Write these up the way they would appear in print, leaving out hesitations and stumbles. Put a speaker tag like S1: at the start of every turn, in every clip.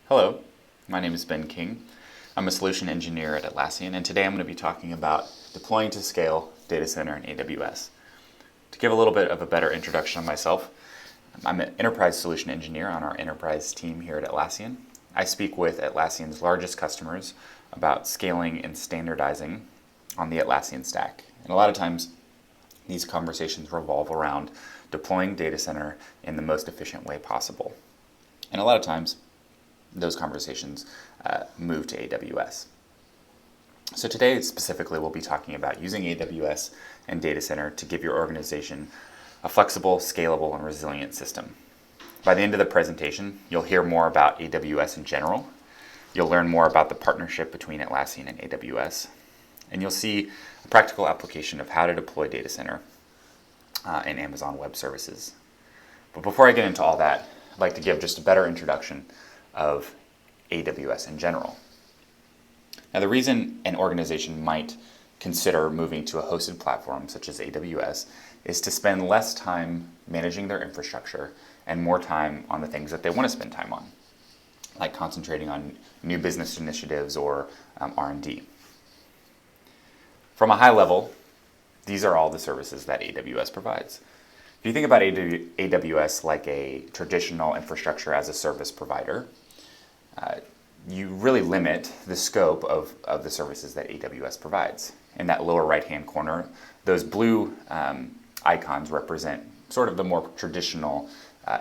S1: Hello, my name is Ben King. I'm a solution engineer at Atlassian, and today I'm going to be talking about deploying to scale data center in AWS. To give a little bit of a better introduction of myself, I'm an enterprise solution engineer on our enterprise team here at Atlassian. I speak with Atlassian's largest customers about scaling and standardizing on the Atlassian stack. And a lot of times, these conversations revolve around deploying data center in the most efficient way possible. And a lot of times, those conversations move to AWS. So today specifically we'll be talking about using AWS and data center to give your organization a flexible, scalable, and resilient system. By the end of the presentation, you'll hear more about AWS in general. You'll learn more about the partnership between Atlassian and AWS. And you'll see a practical application of how to deploy data center in Amazon Web Services. But before I get into all that, I'd like to give just a better introduction of AWS in general. Now, the reason an organization might consider moving to a hosted platform such as AWS is to spend less time managing their infrastructure and more time on the things that they want to spend time on, like concentrating on new business initiatives or R&D. From a high level, these are all the services that AWS provides. If you think about AWS like a traditional infrastructure as a service provider, you really limit the scope of the services that AWS provides. In that lower right-hand corner, those blue icons represent sort of the more traditional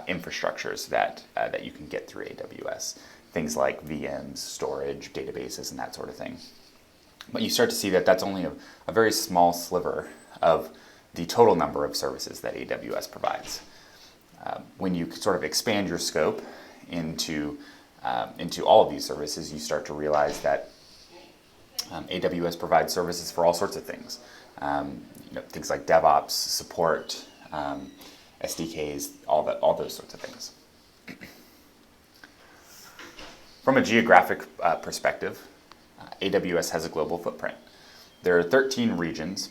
S1: infrastructures that you can get through AWS. Things like VMs, storage, databases, and that sort of thing. But you start to see that that's only a very small sliver of the total number of services that AWS provides. When you sort of expand your scope into all of these services, you start to realize that AWS provides services for all sorts of things. Things like DevOps, support, SDKs, all those sorts of things. From a geographic perspective, AWS has a global footprint. There are 13 regions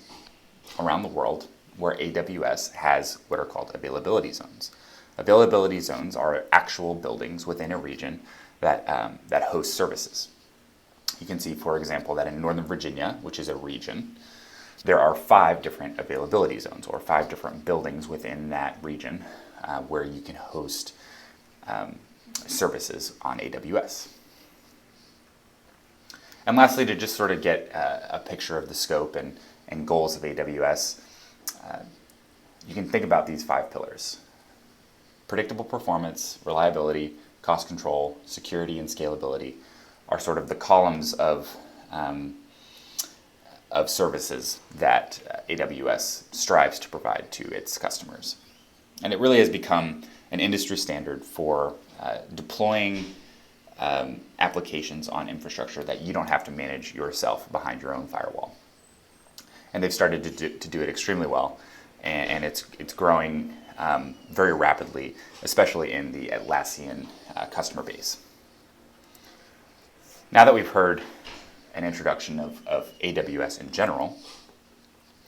S1: around the world where AWS has what are called availability zones. Availability zones are actual buildings within a region that host services. You can see, for example, that in Northern Virginia, which is a region, there are 5 different availability zones or 5 different buildings within that region where you can host services on AWS. And lastly, to just sort of get a picture of the scope and goals of AWS, you can think about these 5 pillars. Predictable performance, reliability, cost control, security, and scalability are sort of the columns of services that AWS strives to provide to its customers. And it really has become an industry standard for deploying applications on infrastructure that you don't have to manage yourself behind your own firewall. And they've started to do it extremely well, and it's growing very rapidly, especially in the Atlassian customer base. Now that we've heard an introduction of AWS in general,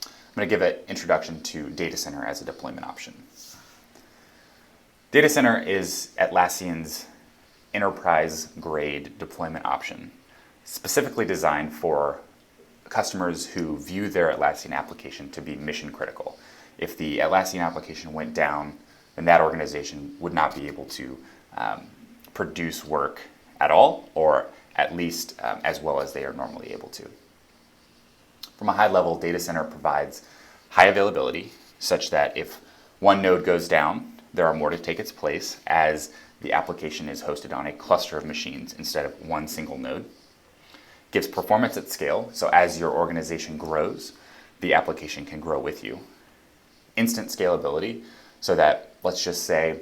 S1: I'm going to give an introduction to data center as a deployment option. Data center is Atlassian's enterprise-grade deployment option, specifically designed for customers who view their Atlassian application to be mission critical. If the Atlassian application went down, then that organization would not be able to produce work at all, or at least as well as they are normally able to. From a high level, data center provides high availability, such that if one node goes down, there are more to take its place, as the application is hosted on a cluster of machines instead of one single node. Gives performance at scale, so as your organization grows, the application can grow with you. Instant scalability, so that, let's just say,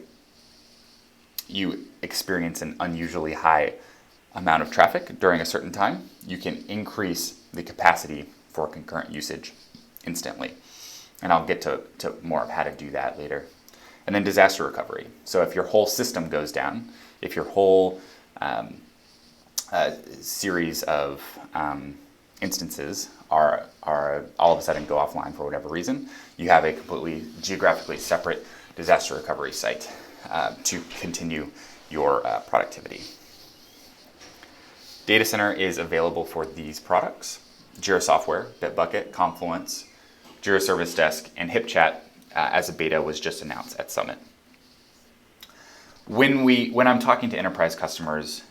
S1: you experience an unusually high amount of traffic during a certain time, you can increase the capacity for concurrent usage instantly. And I'll get to more of how to do that later. And then disaster recovery. So if your whole system goes down, if your whole series of instances are all of a sudden go offline for whatever reason, you have a completely geographically separate disaster recovery site to continue your productivity. Data Center is available for these products: JIRA software, Bitbucket, Confluence, JIRA Service Desk, and HipChat as a beta was just announced at Summit. When I'm talking to enterprise customers,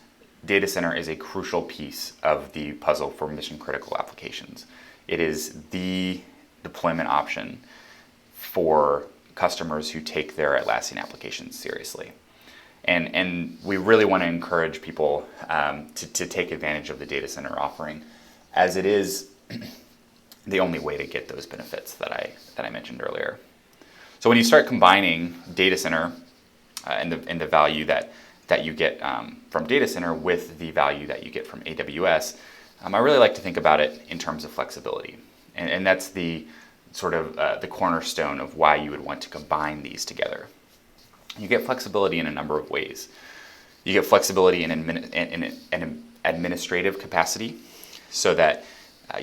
S1: Data Center is a crucial piece of the puzzle for mission critical applications. It is the deployment option for customers who take their Atlassian applications seriously. And we really want to encourage people to take advantage of the Data Center offering, as it is the only way to get those benefits that I mentioned earlier. So when you start combining Data Center and the value that you get from Data Center with the value that you get from AWS, I really like to think about it in terms of flexibility. And that's the sort of the cornerstone of why you would want to combine these together. You get flexibility in a number of ways. You get flexibility in an administrative capacity, so that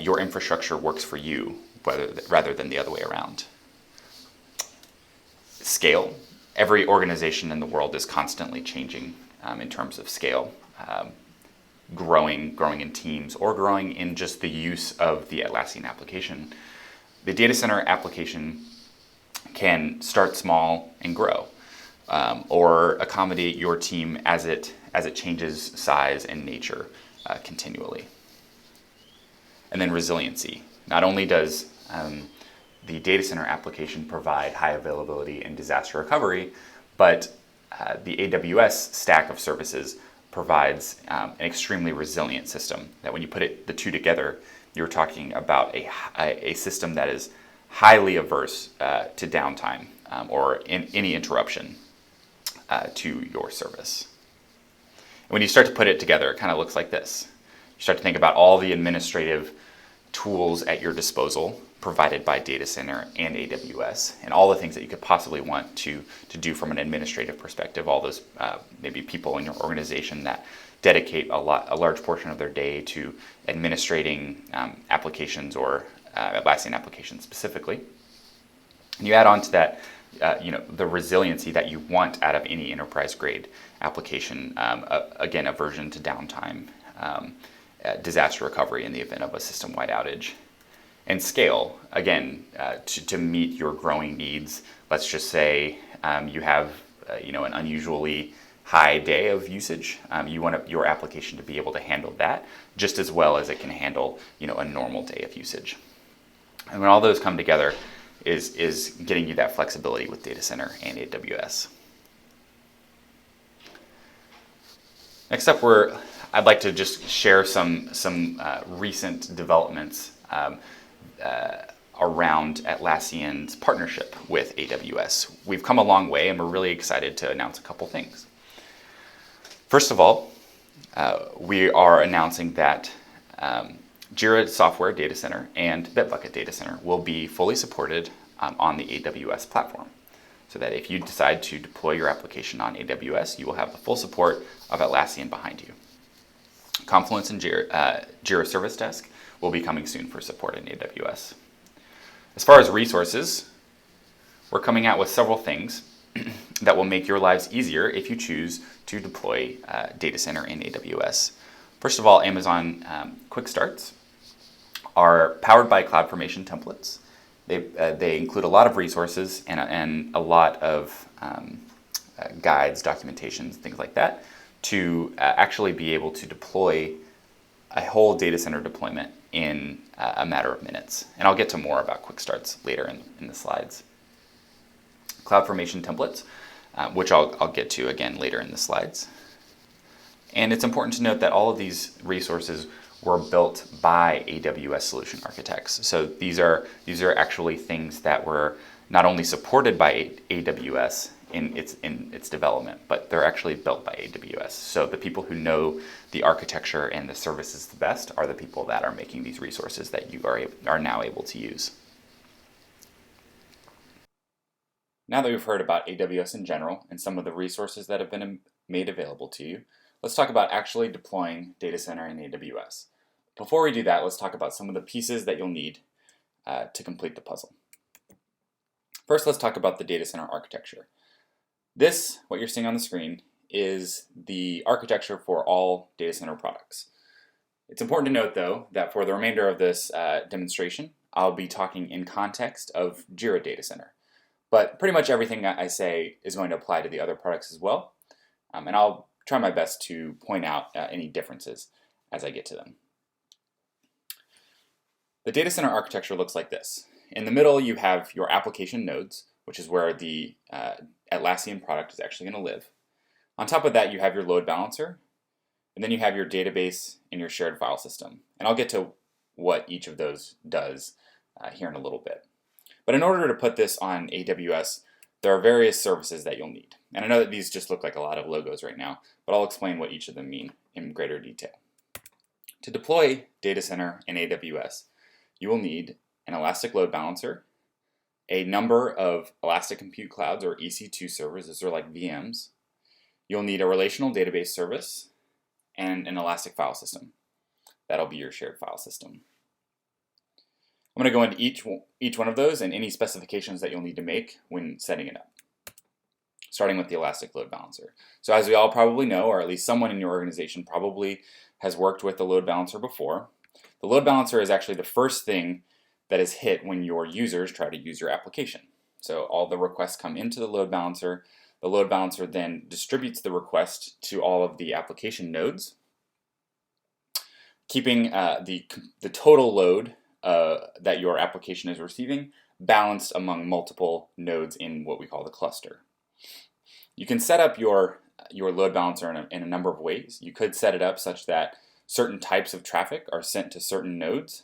S1: your infrastructure works for you rather than the other way around. Scale. Every organization in the world is constantly changing in terms of scale, growing in teams, or growing in just the use of the Atlassian application. The Data Center application can start small and grow, or accommodate your team as it changes size and nature continually. And then resiliency. Not only does the Data Center application provide high availability and disaster recovery, but the AWS stack of services provides an extremely resilient system that when you put the two together, you're talking about a system that is highly averse to downtime or any interruption to your service. And when you start to put it together, it kind of looks like this. You start to think about all the administrative tools at your disposal provided by Data Center and AWS, and all the things that you could possibly want to do from an administrative perspective. All those maybe people in your organization that dedicate a large portion of their day to administrating applications or Atlassian applications specifically. And you add on to that the resiliency that you want out of any enterprise grade application. Again, aversion to downtime, disaster recovery in the event of a system-wide outage. And scale, again, to meet your growing needs. Let's just say you have an unusually high day of usage. You want your application to be able to handle that just as well as it can handle a normal day of usage. And when all those come together is getting you that flexibility with Data Center and AWS. Next up, I'd like to just share some recent developments around Atlassian's partnership with AWS. We've come a long way, and we're really excited to announce a couple things. First of all, we are announcing that JIRA Software Data Center and Bitbucket Data Center will be fully supported on the AWS platform, so that if you decide to deploy your application on AWS, you will have the full support of Atlassian behind you. Confluence and JIRA Service Desk will be coming soon for support in AWS. As far as resources, we're coming out with several things that will make your lives easier if you choose to deploy Data Center in AWS. First of all, Amazon Quick Starts are powered by CloudFormation templates. They include a lot of resources and a lot of guides, documentations, things like that, to actually be able to deploy a whole Data Center deployment in a matter of minutes. And I'll get to more about Quick Starts later in the slides. CloudFormation templates, which I'll get to again later in the slides. And it's important to note that all of these resources were built by AWS solution architects. So these are actually things that were not only supported by AWS in its development, but they're actually built by AWS. So the people who know the architecture and the services the best are the people that are making these resources that you are now able to use. Now that we've heard about AWS in general and some of the resources that have been made available to you, let's talk about actually deploying Data Center in AWS. Before we do that, let's talk about some of the pieces that you'll need to complete the puzzle. First, let's talk about the Data Center architecture. What you're seeing on the screen, is the architecture for all Data Center products. It's important to note, though, that for the remainder of this demonstration, I'll be talking in context of JIRA Data Center. But pretty much everything I say is going to apply to the other products as well. And I'll try my best to point out any differences as I get to them. The data center architecture looks like this. In the middle, you have your application nodes, which is where the Atlassian product is actually going to live. On top of that, you have your load balancer, and then you have your database and your shared file system. And I'll get to what each of those does here in a little bit. But in order to put this on AWS, there are various services that you'll need. And I know that these just look like a lot of logos right now, but I'll explain what each of them mean in greater detail. To deploy data center in AWS, you will need an elastic load balancer, a number of elastic compute clouds or EC2 servers, those are like VMs. You'll need a relational database service and an elastic file system. That'll be your shared file system. I'm going to go into each one of those and any specifications that you'll need to make when setting it up. Starting with the elastic load balancer. So as we all probably know, or at least someone in your organization probably has worked with the load balancer before, the load balancer is actually the first thing that is hit when your users try to use your application. So all the requests come into the load balancer. The load balancer then distributes the request to all of the application nodes, keeping the total load that your application is receiving balanced among multiple nodes in what we call the cluster. You can set up your load balancer in a number of ways. You could set it up such that certain types of traffic are sent to certain nodes.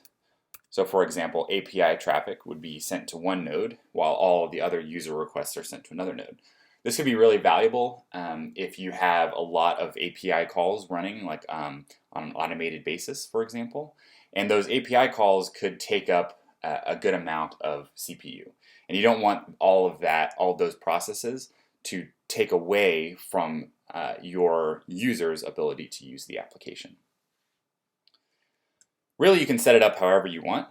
S1: So for example, API traffic would be sent to one node while all of the other user requests are sent to another node. This could be really valuable if you have a lot of API calls running, like on an automated basis, for example. And those API calls could take up a good amount of CPU. And you don't want all of those processes to take away from your user's ability to use the application. Really, you can set it up however you want,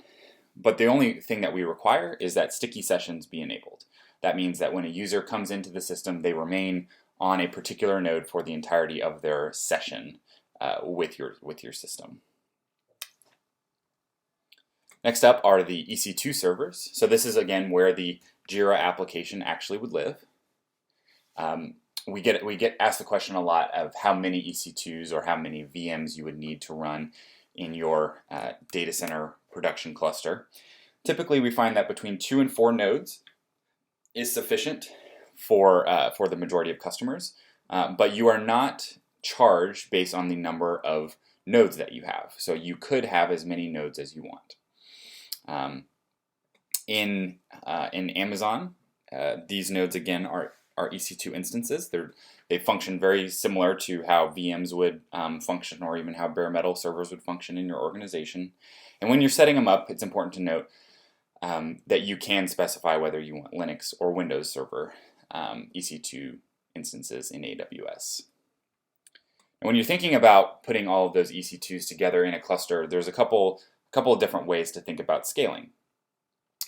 S1: but the only thing that we require is that sticky sessions be enabled. That means that when a user comes into the system, they remain on a particular node for the entirety of their session with your system. Next up are the EC2 servers. So this is again where the JIRA application actually would live. We get asked the question a lot of how many EC2s or how many VMs you would need to run in your data center production cluster. Typically, we find that between 2 and 4 nodes is sufficient for the majority of customers, but you are not charged based on the number of nodes that you have. So you could have as many nodes as you want. In Amazon, these nodes again are EC2 instances. They function very similar to how VMs would function, or even how bare metal servers would function in your organization. And when you're setting them up, it's important to note that you can specify whether you want Linux or Windows Server EC2 instances in AWS. And when you're thinking about putting all of those EC2s together in a cluster, there's a couple of different ways to think about scaling.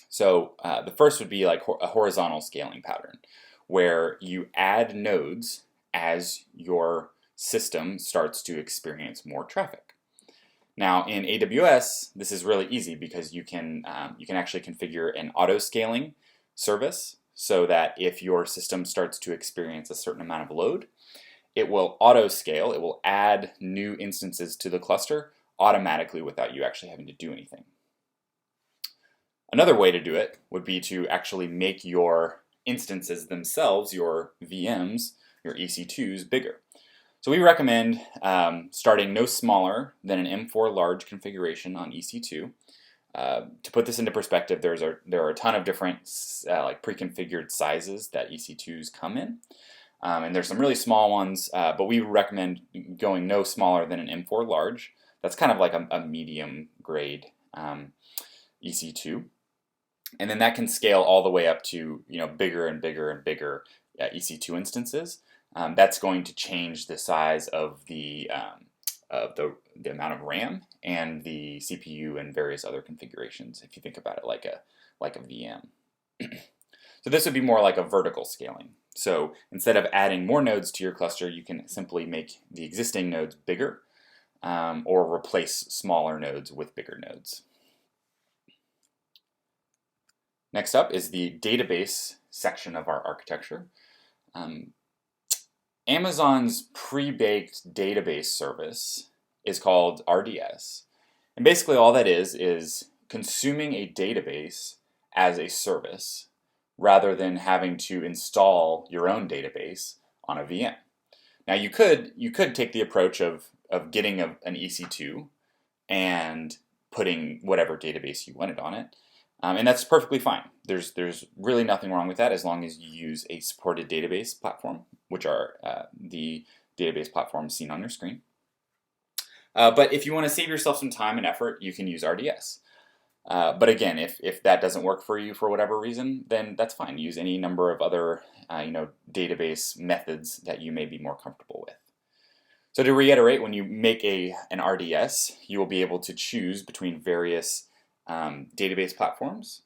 S1: So the first would be like a horizontal scaling pattern, where you add nodes as your system starts to experience more traffic. Now in AWS, this is really easy because you can actually configure an auto scaling service so that if your system starts to experience a certain amount of load, it will auto scale, it will add new instances to the cluster automatically without you actually having to do anything. Another way to do it would be to actually make your instances themselves, your VMs, your EC2s, bigger. So we recommend starting no smaller than an M4 large configuration on EC2. To put this into perspective, there are a ton of different like pre-configured sizes that EC2s come in. And there's some really small ones, but we recommend going no smaller than an M4 large. That's kind of like a medium grade EC2. And then that can scale all the way up to bigger and bigger and bigger EC2 instances. That's going to change the size of the amount of RAM and the CPU and various other configurations, if you think about it like a VM. So this would be more like a vertical scaling. So instead of adding more nodes to your cluster, you can simply make the existing nodes bigger. or replace smaller nodes with bigger nodes. Next up is the database section of our architecture. Amazon's pre-baked database service is called RDS. And basically all that is consuming a database as a service rather than having to install your own database on a VM. Now you could take the approach of getting an EC2 and putting whatever database you wanted on it. And that's perfectly fine. There's really nothing wrong with that as long as you use a supported database platform, which are the database platforms seen on your screen. But if you want to save yourself some time and effort, you can use RDS. But again, if that doesn't work for you for whatever reason, then that's fine. Use any number of other database methods that you may be more comfortable with. So to reiterate, when you make an RDS, you will be able to choose between various database platforms.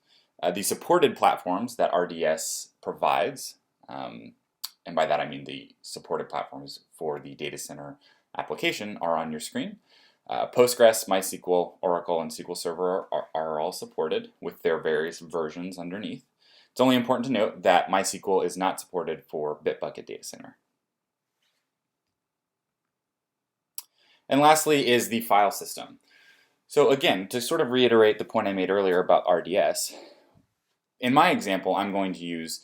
S1: The supported platforms that RDS provides, and by that I mean the supported platforms for the data center application, are on your screen. Postgres, MySQL, Oracle, and SQL Server are all supported with their various versions underneath. It's only important to note that MySQL is not supported for Bitbucket Data Center. And lastly is the file system. So again, to sort of reiterate the point I made earlier about RDS, in my example, I'm going to use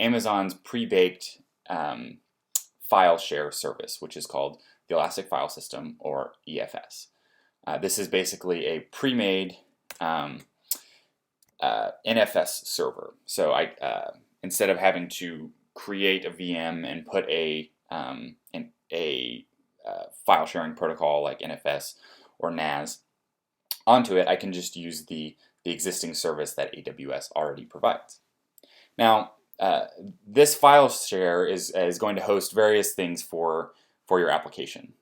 S1: Amazon's pre-baked file share service, which is called the Elastic File System, or EFS. This is basically a pre-made NFS server. So instead of having to create a VM and put a file sharing protocol like NFS or NAS onto it, I can just use the existing service that AWS already provides. Now, this file share is going to host various things for your application.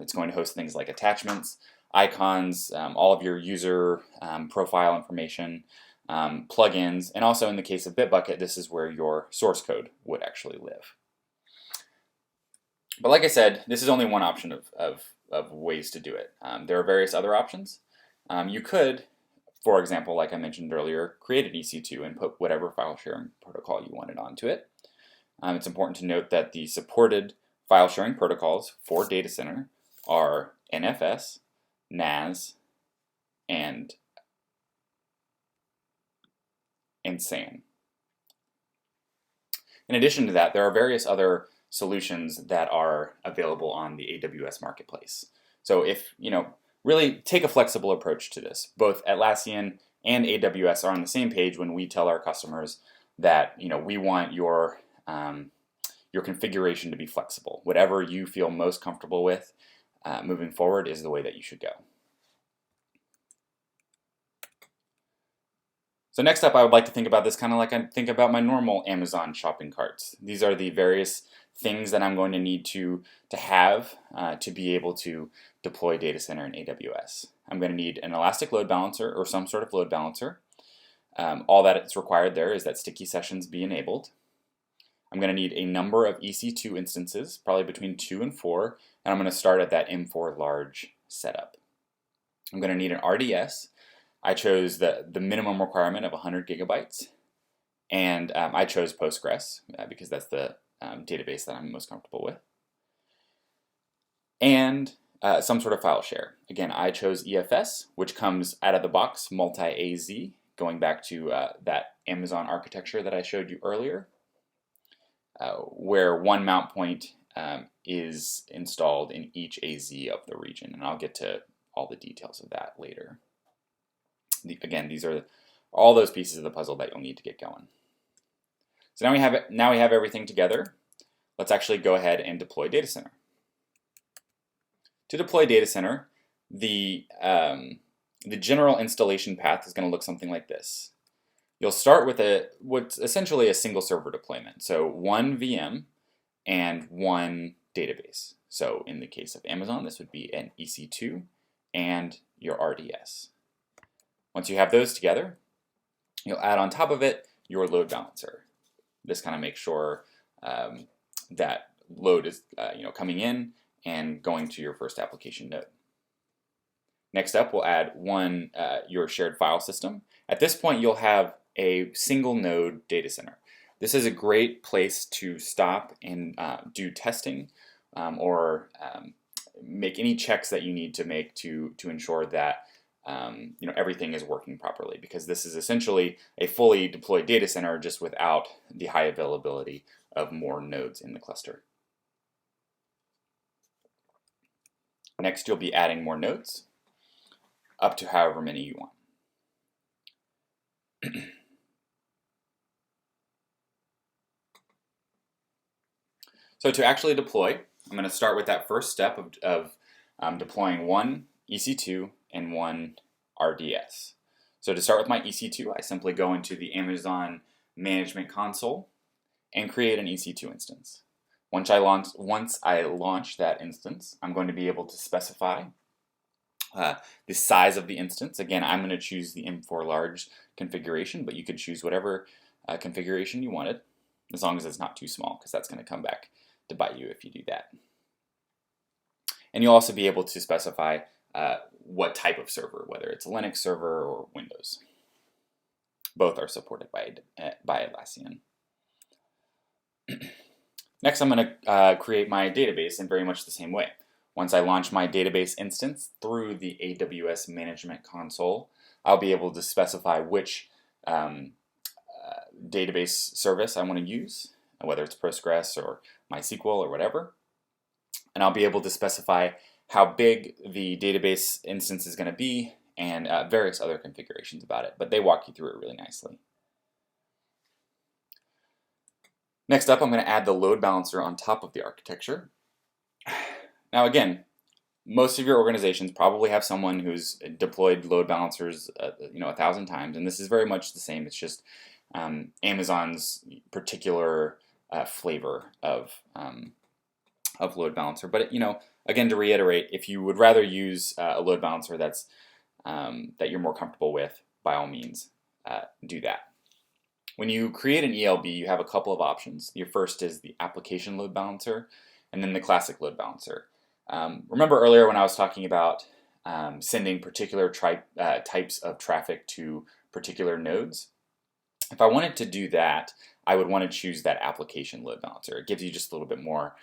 S1: It's going to host things like attachments, icons, all of your user profile information, plugins, and also in the case of Bitbucket, this is where your source code would actually live. But like I said, this is only one option of ways to do it. There are various other options. You could, for example, like I mentioned earlier, create an EC2 and put whatever file sharing protocol you wanted onto it. It's important to note that the supported file sharing protocols for data center are NFS, NAS, and SAN. In addition to that, there are various other solutions that are available on the AWS marketplace. So if, really take a flexible approach to this. Both Atlassian and AWS are on the same page when we tell our customers that, we want your configuration to be flexible. Whatever you feel most comfortable with moving forward is the way that you should go. So next up, I would like to think about this kind of like I think about my normal Amazon shopping carts. These are the various things that I'm going to need to have to be able to deploy data center in AWS. I'm going to need an elastic load balancer or some sort of load balancer. All that is required there is that sticky sessions be enabled. I'm going to need a number of EC2 instances, probably between 2 and 4, and I'm going to start at that M4 large setup. I'm going to need an RDS. I chose the minimum requirement of 100 gigabytes, and I chose Postgres because that's the database that I'm most comfortable with. And some sort of file share. Again, I chose EFS, which comes out of the box multi-AZ, going back to that Amazon architecture that I showed you earlier, where one mount point is installed in each AZ of the region, and I'll get to all the details of that later. Again, these are all those pieces of the puzzle that you'll need to get going. So now we have everything together. Let's actually go ahead and deploy data center. To deploy data center, the general installation path is going to look something like this. You'll start with what's essentially a single server deployment. So one VM and one database. So in the case of Amazon, this would be an EC2 and your RDS. Once you have those together, you'll add on top of it your load balancer. This kind of makes sure that load is coming in and going to your first application node. Next up, we'll add your shared file system. At this point, you'll have a single node data center. This is a great place to stop and do testing or make any checks that you need to make to ensure that everything is working properly, because this is essentially a fully deployed data center just without the high availability of more nodes in the cluster. Next, you'll be adding more nodes, up to however many you want. So to actually deploy, I'm going to start with that first step of deploying one EC2 and one RDS. So to start with my EC2, I simply go into the Amazon Management Console and create an EC2 instance. Once I launch that instance, I'm going to be able to specify the size of the instance. Again, I'm going to choose the M4 large configuration, but you could choose whatever configuration you wanted, as long as it's not too small, because that's going to come back to bite you if you do that. And you'll also be able to specify what type of server, whether it's a Linux server or Windows. Both are supported by Atlassian. Next, I'm going to create my database in very much the same way. Once I launch my database instance through the AWS Management Console, I'll be able to specify which database service I want to use, whether it's Postgres or MySQL or whatever. And I'll be able to specify how big the database instance is going to be and various other configurations about it, but they walk you through it really nicely. Next up, I'm going to add the load balancer on top of the architecture. Now again, most of your organizations probably have someone who's deployed load balancers 1,000 times, and this is very much the same. It's just Amazon's particular flavor of load balancer. But again, to reiterate, if you would rather use a load balancer that you're more comfortable with, by all means, do that. When you create an ELB, you have a couple of options. Your first is the application load balancer, and then the classic load balancer. Remember earlier when I was talking about sending particular types of traffic to particular nodes? If I wanted to do that, I would want to choose that application load balancer. It gives you just a little bit more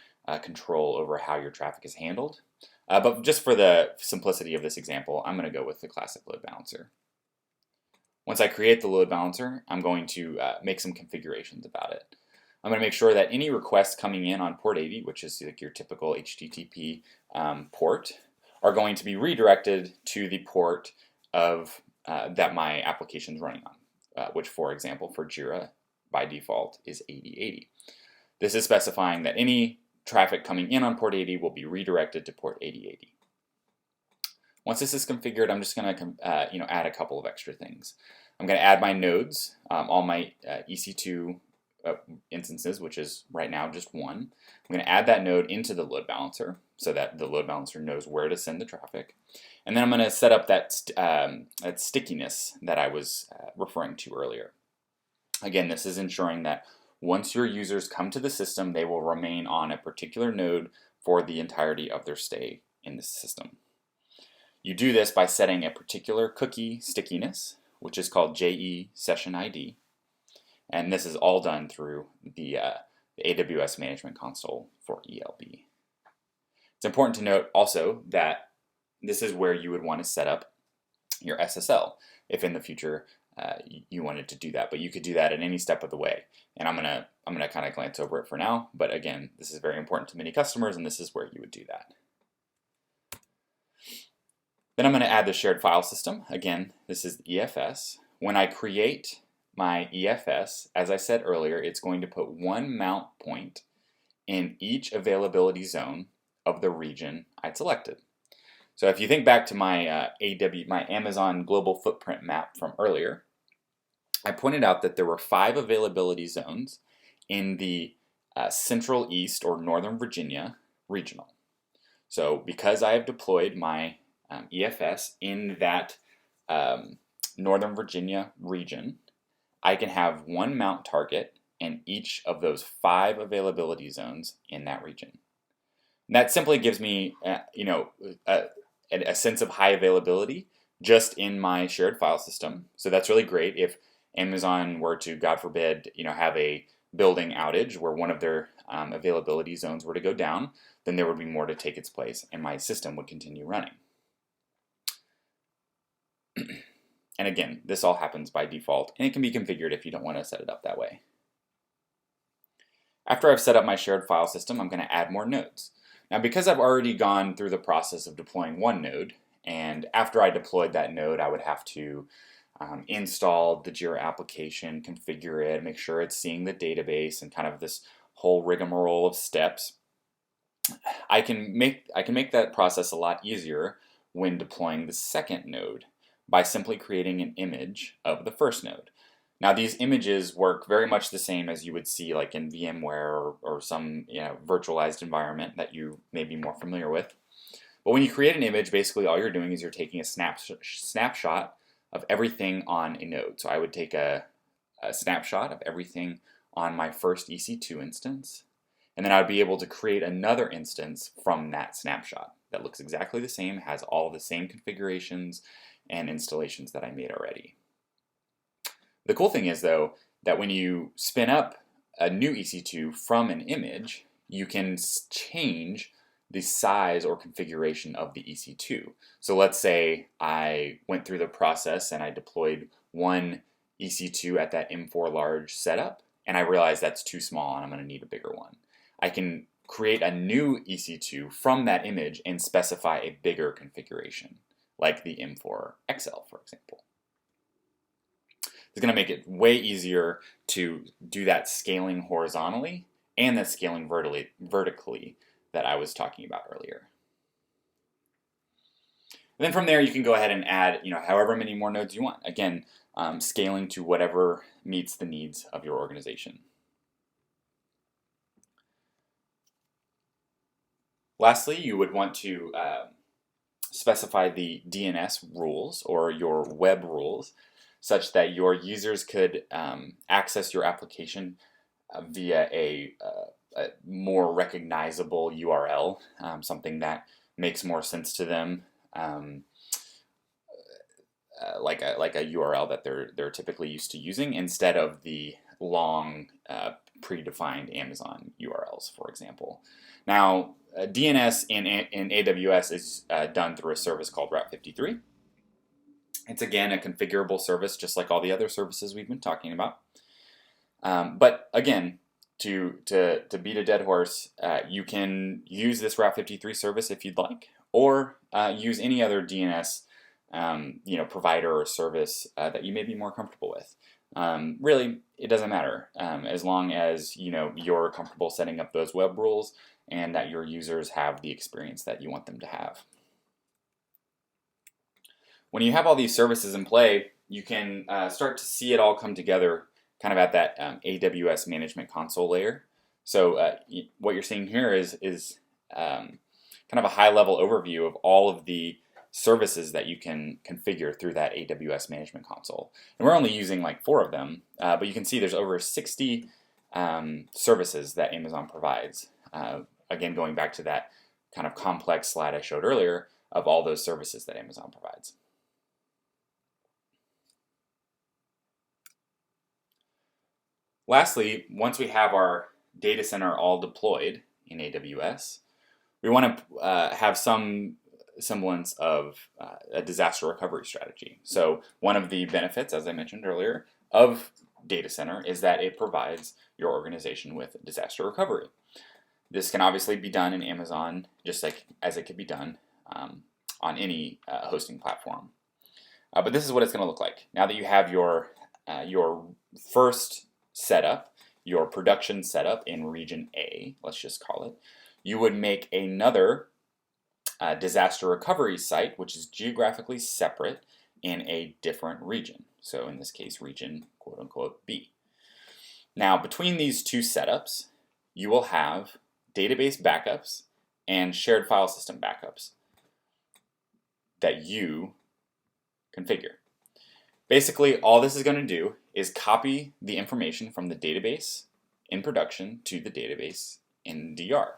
S1: control over how your traffic is handled. But just for the simplicity of this example, I'm going to go with the classic load balancer. Once I create the load balancer, I'm going to make some configurations about it. I'm going to make sure that any requests coming in on port 80, which is like your typical HTTP port, are going to be redirected to the port of that my application is running on, which, for example, for JIRA by default is 8080. This is specifying that any traffic coming in on port 80 will be redirected to port 8080. Once this is configured, I'm just going to add a couple of extra things. I'm going to add my nodes, all my EC2 instances, which is right now just one. I'm going to add that node into the load balancer so that the load balancer knows where to send the traffic. And then I'm going to set up that stickiness that I was referring to earlier. Again, this is ensuring that once your users come to the system, they will remain on a particular node for the entirety of their stay in the system. You do this by setting a particular cookie stickiness, which is called JE Session ID. And this is all done through the AWS Management Console for ELB. It's important to note also that this is where you would want to set up your SSL if in the future you wanted to do that. But you could do that at any step of the way. And I'm gonna kind of glance over it for now. But again, this is very important to many customers, and this is where you would do that. Then I'm going to add the shared file system. Again, this is the EFS. When I create my EFS, as I said earlier, it's going to put one mount point in each availability zone of the region I selected. So if you think back to my my Amazon global footprint map from earlier, I pointed out that there were 5 availability zones in the Central East or Northern Virginia regional. So because I have deployed my EFS in that Northern Virginia region, I can have one mount target in each of those 5 availability zones in that region. And that simply gives me, a sense of high availability just in my shared file system. So that's really great if Amazon were to, God forbid, have a building outage where one of their availability zones were to go down, then there would be more to take its place and my system would continue running. And again, this all happens by default, and it can be configured if you don't want to set it up that way. After I've set up my shared file system, I'm going to add more nodes. Now, because I've already gone through the process of deploying one node, and after I deployed that node, I would have to install the JIRA application, configure it, make sure it's seeing the database, and kind of this whole rigmarole of steps. I can make that process a lot easier when deploying the second node by simply creating an image of the first node. Now, these images work very much the same as you would see like in VMware or some virtualized environment that you may be more familiar with. But when you create an image, basically all you're doing is you're taking a snapshot of everything on a node. So I would take a snapshot of everything on my first EC2 instance, and then I would be able to create another instance from that snapshot that looks exactly the same, has all the same configurations and installations that I made already. The cool thing is, though, that when you spin up a new EC2 from an image, you can change the size or configuration of the EC2. So let's say I went through the process and I deployed one EC2 at that M4 large setup, and I realized that's too small and I'm going to need a bigger one. I can create a new EC2 from that image and specify a bigger configuration, like the M4 XL, for example. It's going to make it way easier to do that scaling horizontally and that scaling vertically that I was talking about earlier. And then from there, you can go ahead and add, however many more nodes you want. Again, scaling to whatever meets the needs of your organization. Lastly, you would want to specify the DNS rules or your web rules such that your users could access your application via a more recognizable URL, something that makes more sense to them, like a URL that they're typically used to using, instead of the long predefined Amazon URLs, for example. Now, DNS in AWS is done through a service called Route 53. It's again a configurable service, just like all the other services we've been talking about. But again, to beat a dead horse, you can use this Route 53 service if you'd like, or use any other DNS provider or service that you may be more comfortable with. Really, it doesn't matter as long as you're comfortable setting up those web rules and that your users have the experience that you want them to have. When you have all these services in play, you can start to see it all come together kind of at that AWS Management Console layer. So what you're seeing here is kind of a high-level overview of all of the services that you can configure through that AWS Management Console. And we're only using like 4 of them, but you can see there's over 60 services that Amazon provides. Again, going back to that kind of complex slide I showed earlier of all those services that Amazon provides. Lastly, once we have our data center all deployed in AWS, we want to have some semblance of a disaster recovery strategy. So one of the benefits, as I mentioned earlier, of data center is that it provides your organization with disaster recovery. This can obviously be done in Amazon, just like as it could be done on any hosting platform. But this is what it's going to look like. Now that you have your first setup, your production setup in region A, let's just call it, you would make another disaster recovery site, which is geographically separate in a different region. So in this case, region quote unquote B. Now, between these two setups, you will have database backups and shared file system backups that you configure. Basically, all this is going to do is copy the information from the database in production to the database in DR.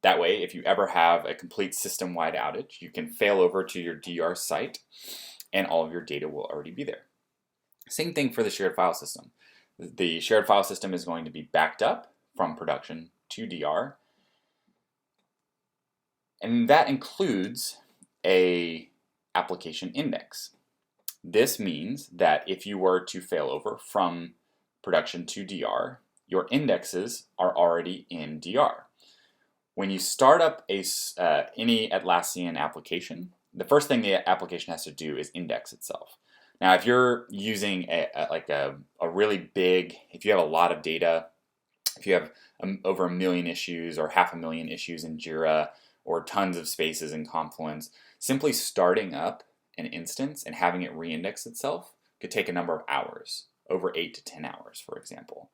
S1: That way, if you ever have a complete system-wide outage, you can fail over to your DR site and all of your data will already be there. Same thing for the shared file system. The shared file system is going to be backed up from production to DR. And that includes a application index. This means that if you were to fail over from production to DR, your indexes are already in DR. When you start up any Atlassian application, the first thing the application has to do is index itself. Now, if you're using a really big, if you have a lot of data, if you have over 1 million issues or 500,000 issues in JIRA or tons of spaces in Confluence, simply starting up an instance and having it reindex itself could take a number of hours, over 8 to 10 hours, for example.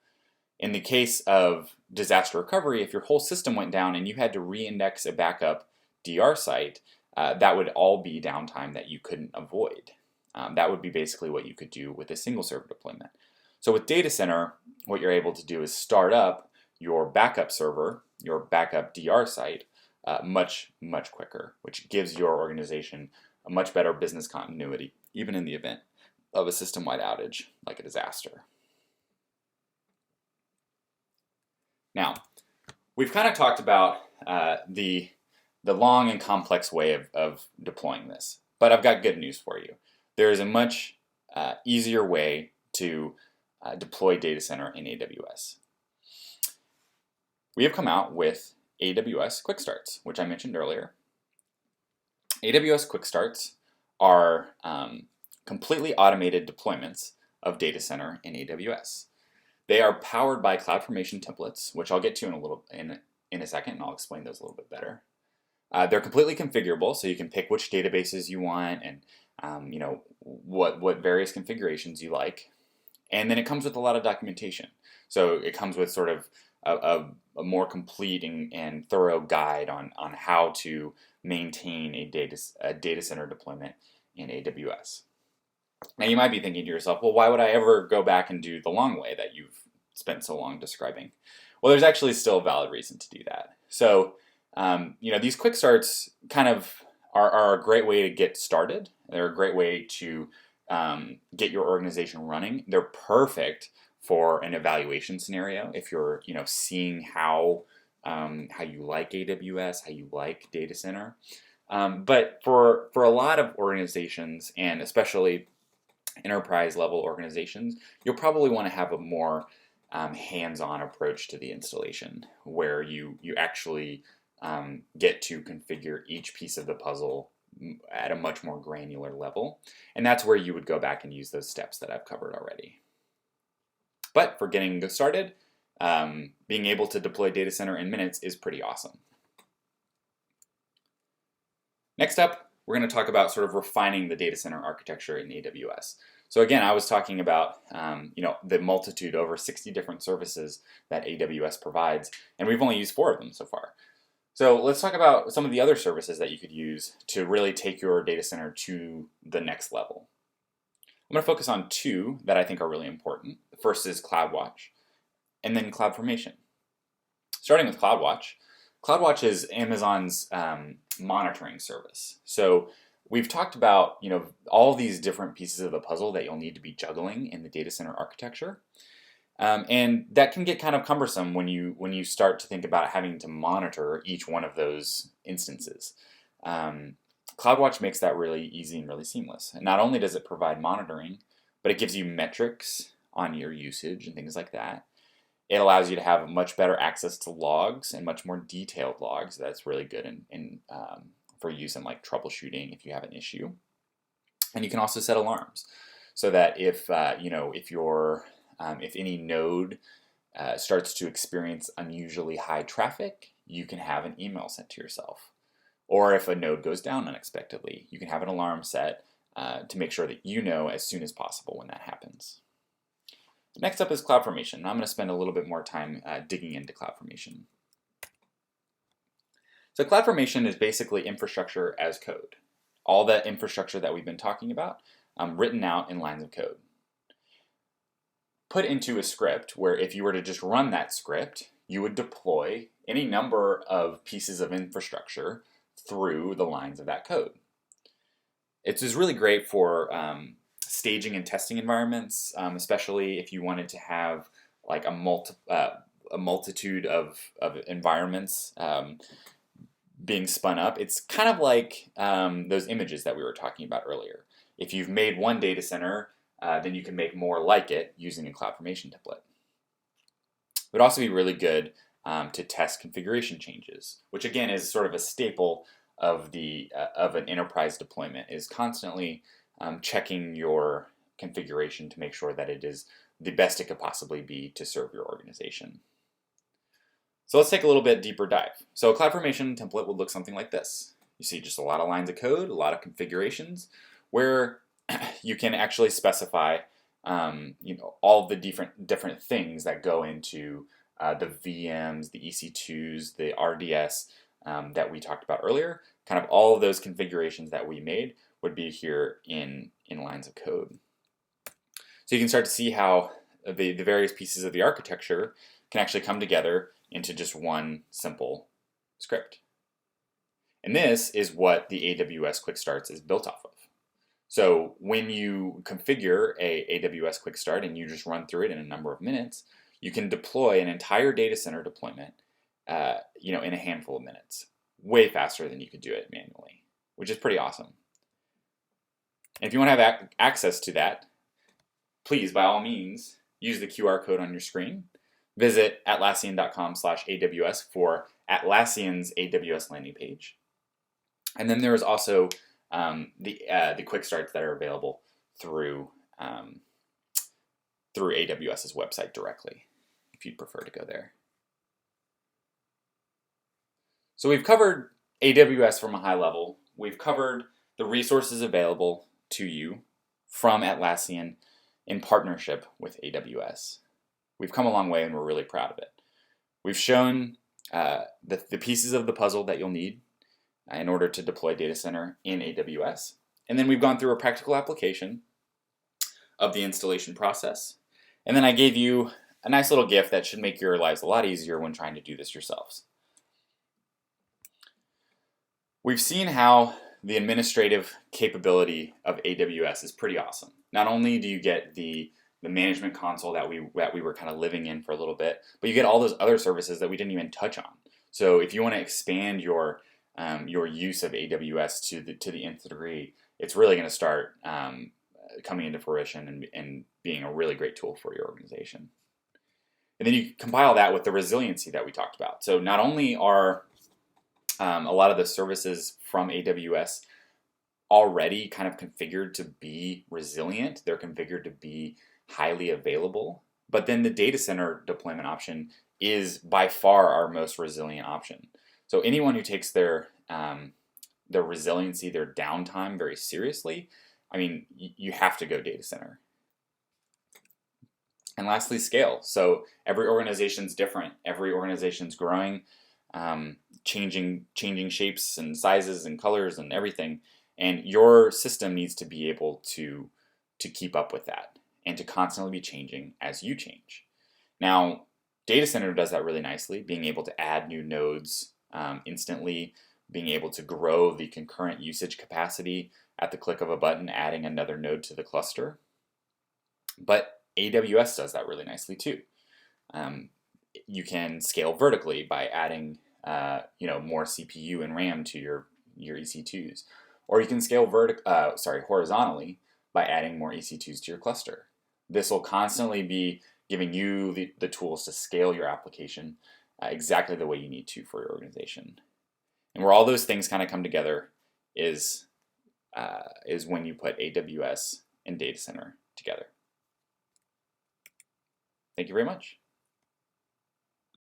S1: In the case of disaster recovery, if your whole system went down and you had to reindex a backup DR site, that would all be downtime that you couldn't avoid. That would be basically what you could do with a single server deployment. So with Data Center, what you're able to do is start up your backup server, your backup DR site, much, much quicker, which gives your organization a much better business continuity, even in the event of a system-wide outage like a disaster. Now, we've kind of talked about the long and complex way of deploying this, but I've got good news for you. There is a much easier way to deploy Data Center in AWS. We have come out with AWS Quick Starts, which I mentioned earlier. AWS Quick Starts are completely automated deployments of Data Center in AWS. They are powered by CloudFormation templates, which I'll get to in a second, and I'll explain those a little bit better. They're completely configurable, so you can pick which databases you want and what various configurations you like. And then it comes with a lot of documentation. So it comes with sort of a more complete and thorough guide on how to maintain a data center deployment in AWS. Now you might be thinking to yourself, well, why would I ever go back and do the long way that you've spent so long describing? Well, there's actually still a valid reason to do that. So, these quick starts kind of are a great way to get started. They're a great way to get your organization running. They're perfect for an evaluation scenario if you're, seeing how you like AWS, how you like Data Center. But for a lot of organizations, and especially enterprise level organizations, you'll probably want to have a more hands-on approach to the installation, where you actually get to configure each piece of the puzzle at a much more granular level. And that's where you would go back and use those steps that I've covered already. But for getting started, being able to deploy Data Center in minutes is pretty awesome. Next up, we're going to talk about sort of refining the data center architecture in AWS. So again, I was talking about the multitude, over 60 different services that AWS provides, and we've only used 4 of them so far. So let's talk about some of the other services that you could use to really take your data center to the next level. I'm going to focus on 2 that I think are really important. The first is CloudWatch, and then CloudFormation. Starting with CloudWatch. CloudWatch is Amazon's monitoring service. So we've talked about all these different pieces of the puzzle that you'll need to be juggling in the data center architecture, and that can get kind of cumbersome when you start to think about having to monitor each one of those instances. CloudWatch makes that really easy and really seamless. And not only does it provide monitoring, but it gives you metrics on your usage and things like that. It allows you to have much better access to logs and much more detailed logs. That's really good for use in like troubleshooting if you have an issue. And you can also set alarms so that if any node starts to experience unusually high traffic, you can have an email sent to yourself. Or if a node goes down unexpectedly, you can have an alarm set to make sure that you know as soon as possible when that happens. Next up is CloudFormation. I'm going to spend a little bit more time digging into CloudFormation. So CloudFormation is basically infrastructure as code. All that infrastructure that we've been talking about written out in lines of code. Put into a script where if you were to just run that script, you would deploy any number of pieces of infrastructure through the lines of that code. It's just really great for staging and testing environments, especially if you wanted to have like a multitude of environments being spun up. It's kind of like those images that we were talking about earlier. If you've made one data center, then you can make more like it using a CloudFormation template. It would also be really good to test configuration changes, which again is sort of a staple of an enterprise deployment, is constantly checking your configuration to make sure that it is the best it could possibly be to serve your organization. So let's take a little bit deeper dive. So a CloudFormation template would look something like this. You see just a lot of lines of code, a lot of configurations, where you can actually specify all the different things that go into the VMs, the EC2s, the RDS that we talked about earlier. Kind of all of those configurations that we made would be here in lines of code. So you can start to see how the various pieces of the architecture can actually come together into just one simple script. And this is what the AWS Quick Starts is built off of. So when you configure a AWS Quick Start and you just run through it in a number of minutes, you can deploy an entire data center deployment in a handful of minutes, way faster than you could do it manually, which is pretty awesome. And if you want to have access to that, please, by all means, use the QR code on your screen. Visit Atlassian.com/AWS for Atlassian's AWS Landing Page. And then there is also the quick starts that are available through AWS's website directly, if you'd prefer to go there. So we've covered AWS from a high level. We've covered the resources available to you from Atlassian in partnership with AWS. We've come a long way and we're really proud of it. We've shown the pieces of the puzzle that you'll need in order to deploy data center in AWS. And then we've gone through a practical application of the installation process. And then I gave you a nice little gift that should make your lives a lot easier when trying to do this yourselves. We've seen how the administrative capability of AWS is pretty awesome. Not only do you get the management console that we were kind of living in for a little bit, but you get all those other services that we didn't even touch on. So if you want to expand your use of AWS to the nth degree, it's really going to start coming into fruition and being a really great tool for your organization. And then you compile that with the resiliency that we talked about. So not only are a lot of the services from AWS already kind of configured to be resilient, they're configured to be highly available, but then the data center deployment option is by far our most resilient option. So anyone who takes their resiliency, their downtime very seriously, I mean, you have to go data center. And lastly, scale. So every organization's different. Every organization's growing, changing shapes and sizes and colors and everything. And your system needs to be able to keep up with that and to constantly be changing as you change. Now, data center does that really nicely, being able to add new nodes instantly, being able to grow the concurrent usage capacity at the click of a button, adding another node to the cluster. But AWS does that really nicely too. You can scale vertically by adding more CPU and RAM to your EC2s, or you can scale horizontally by adding more EC2s to your cluster. This will constantly be giving you the tools to scale your application exactly the way you need to for your organization. And where all those things kind of come together is when you put AWS and data center together. Thank you very much.